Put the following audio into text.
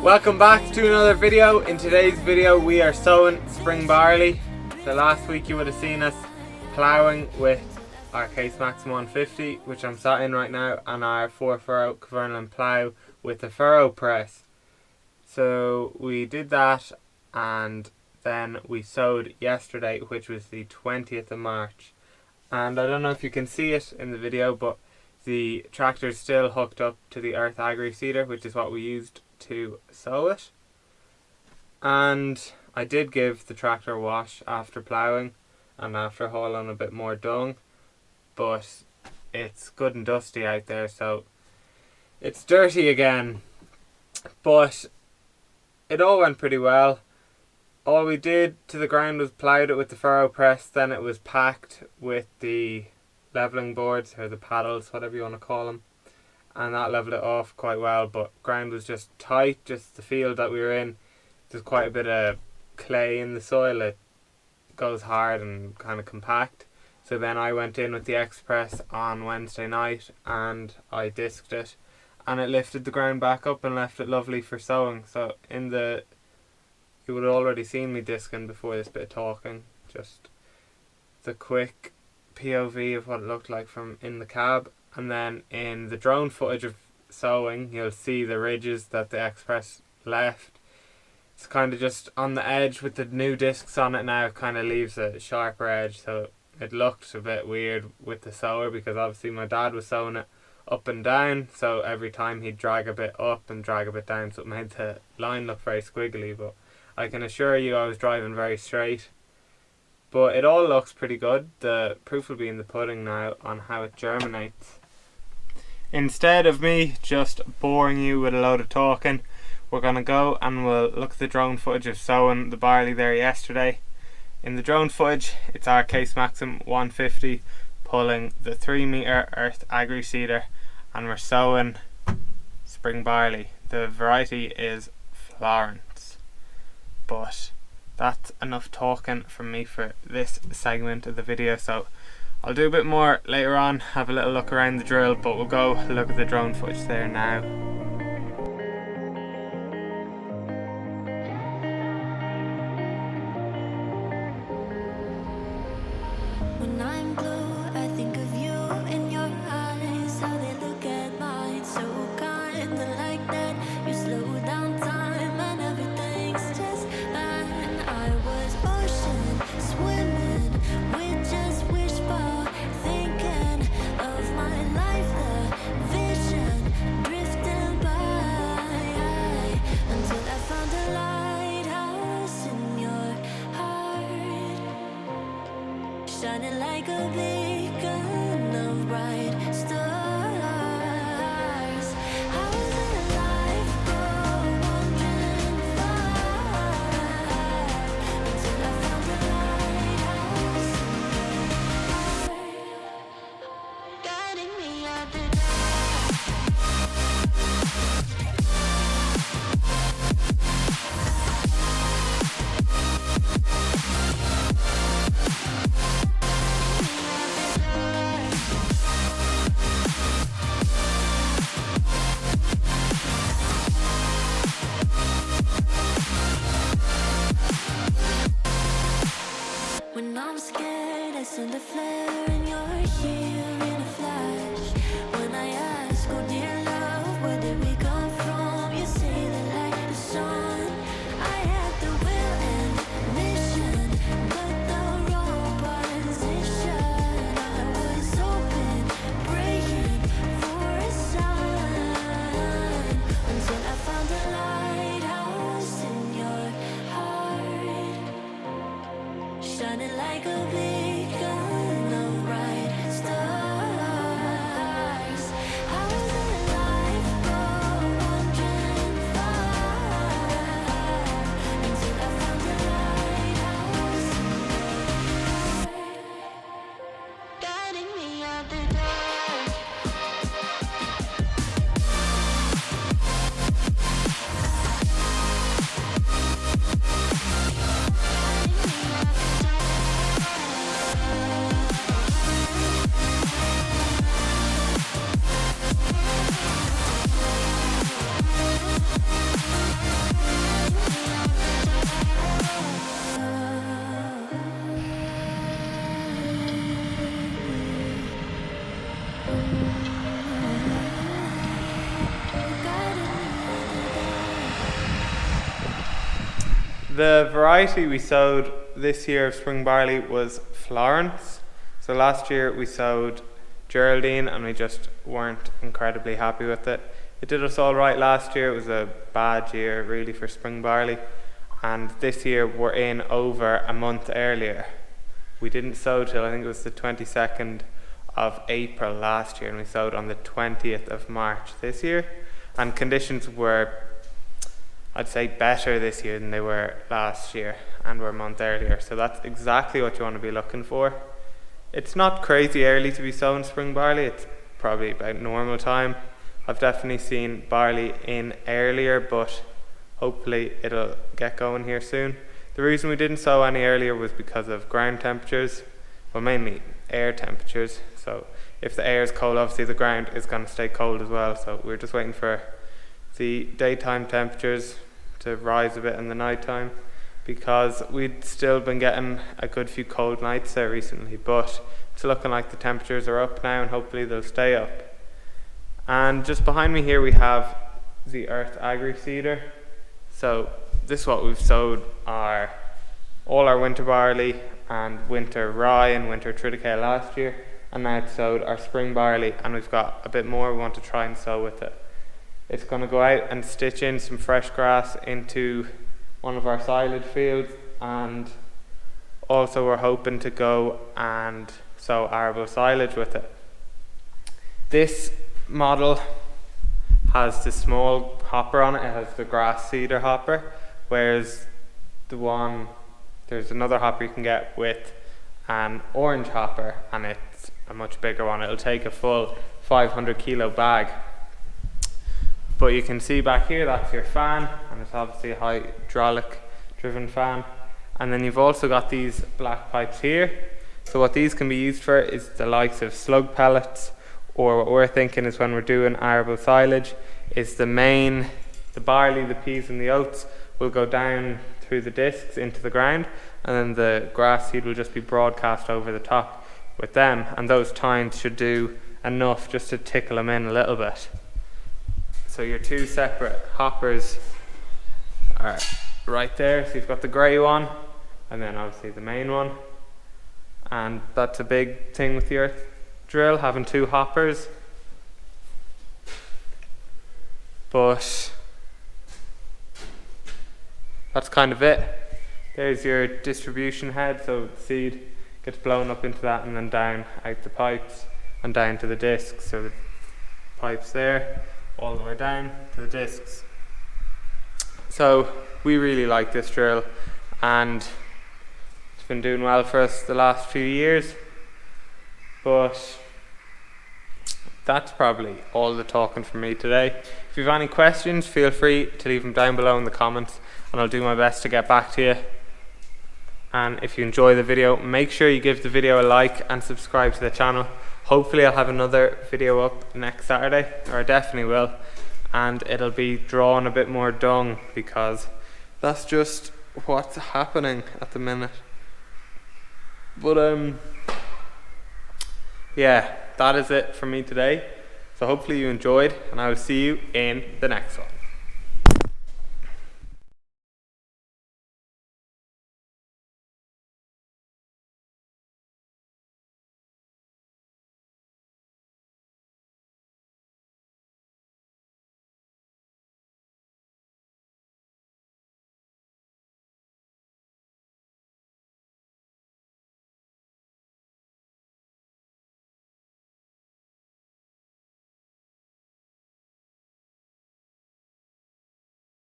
Welcome back to another video. In today's video we are sowing spring barley. So last week you would have seen us ploughing with our Case Maxxum 150, which I'm sat in right now, and our 4-furrow Kverneland plough with the furrow press. So we did that, and then we sowed yesterday, which was the 20th of March. And I don't know if you can see it in the video, but the tractor is still hooked up to the ERTH AGRISEEDER, which is what we used to sow it. And I did give the tractor a wash after ploughing and after hauling a bit more dung, but it's good and dusty out there, so it's dirty again. But it all went pretty well. All we did to the ground was ploughed it with the furrow press, then it was packed with the levelling boards, or the paddles, whatever you want to call them, and that levelled it off quite well. But ground was just tight, just the field that we were in, there's quite a bit of clay in the soil. It goes hard and kind of compact. So then I went in with the X-Press on Wednesday night and I disked it, and it lifted the ground back up and left it lovely for sowing. So you would have already seen me disking before this bit of talking, just the quick POV of what it looked like from in the cab. And then in the drone footage of sowing, you'll see the ridges that the X-Press left. It's kind of just on the edge with the new discs on it now. It kind of leaves a sharper edge, so it looked a bit weird with the sower, because obviously my dad was sowing it up and down, so every time he'd drag a bit up and drag a bit down, so it made the line look very squiggly. But I can assure you I was driving very straight. But it all looks pretty good. The proof will be in the pudding now on how it germinates. Instead of me just boring you with a load of talking, we're going to go and we'll look at the drone footage of sowing the barley there yesterday. In the drone footage, it's our Case Maxxum 150 pulling the 3-metre ERTH AGRISEEDER, and we're sowing spring barley. The variety is Florence. But that's enough talking from me for this segment of the video, so I'll do a bit more later on, have a little look around the drill, but we'll go look at the drone footage there now. When I'm blue, I think of you in your eyes, how they look at mine, so kinda like that. You slow down time and everything's just fine. I was ocean swimming with just wishful thinking of my life, the vision drifting by, until I found a lighthouse in your heart, shining like a beacon of bright stars. I was in a life wandering far, until I found a lighthouse in your heart, guiding me out the dark. When I'm scared, I send a flare and you're here in a flash. When I ask, oh dear love, where did we come from? You say the light is on. I had the will and mission, but the wrong position. I was hoping, praying for a sign, until I found a lighthouse in your heart, shining like a beacon of bright stars. I was in a life wandering far, until I found a lighthouse in your heart, guiding me out the dark. Guiding me out the dark. The variety we sowed this year of spring barley was Florence. So last year we sowed Geraldine and we just weren't incredibly happy with it. It did us all right last year. It was a bad year really for spring barley, and this year we're in over a month earlier. We didn't sow till I think it was the 22nd of April last year, and we sowed on the 20th of March this year, and conditions were, I'd say, better this year than they were last year, and we're a month earlier, so that's exactly what you want to be looking for. It's not crazy early to be sowing spring barley. It's probably about normal time. I've definitely seen barley in earlier, but hopefully it'll get going here soon. The reason we didn't sow any earlier was because of ground temperatures, well, mainly air temperatures. So if the air is cold, obviously the ground is going to stay cold as well, so we're just waiting for the daytime temperatures to rise a bit in the night time, because we'd still been getting a good few cold nights there recently, but it's looking like the temperatures are up now and hopefully they'll stay up. And just behind me here we have the ERTH AGRISEEDER. So this is what we've sowed all our winter barley and winter rye and winter triticale last year, and now it's sowed our spring barley, and we've got a bit more we want to try and sow with it. It's going to go out and stitch in some fresh grass into one of our silage fields, and also we're hoping to go and sow arable silage with it. This model has the small hopper on it. It has the grass seeder hopper, whereas there's another hopper you can get with an orange hopper, and it's a much bigger one. It'll take a full 500 kilo bag. But you can see back here, that's your fan, and it's obviously a hydraulic driven fan. And then you've also got these black pipes here. So what these can be used for is the likes of slug pellets, or what we're thinking is when we're doing arable silage, is the barley, the peas and the oats will go down through the discs into the ground, and then the grass seed will just be broadcast over the top with them, and those tines should do enough just to tickle them in a little bit. So your two separate hoppers are right there. So you've got the grey one and then obviously the main one, and that's a big thing with the ERTH drill, having two hoppers. But that's kind of it. There's your distribution head, so the seed gets blown up into that and then down out the pipes and down to the discs. So the pipes there all the way down to the discs. So we really like this drill, and it's been doing well for us the last few years. But that's probably all the talking from me today. If you have any questions, feel free to leave them down below in the comments, and I'll do my best to get back to you. And if you enjoy the video, make sure you give the video a like and subscribe to the channel. Hopefully I'll have another video up next Saturday, or I definitely will, and it'll be drawing a bit more dung, because that's just what's happening at the minute. But yeah, that is it from me today. So hopefully you enjoyed, and I will see you in the next one.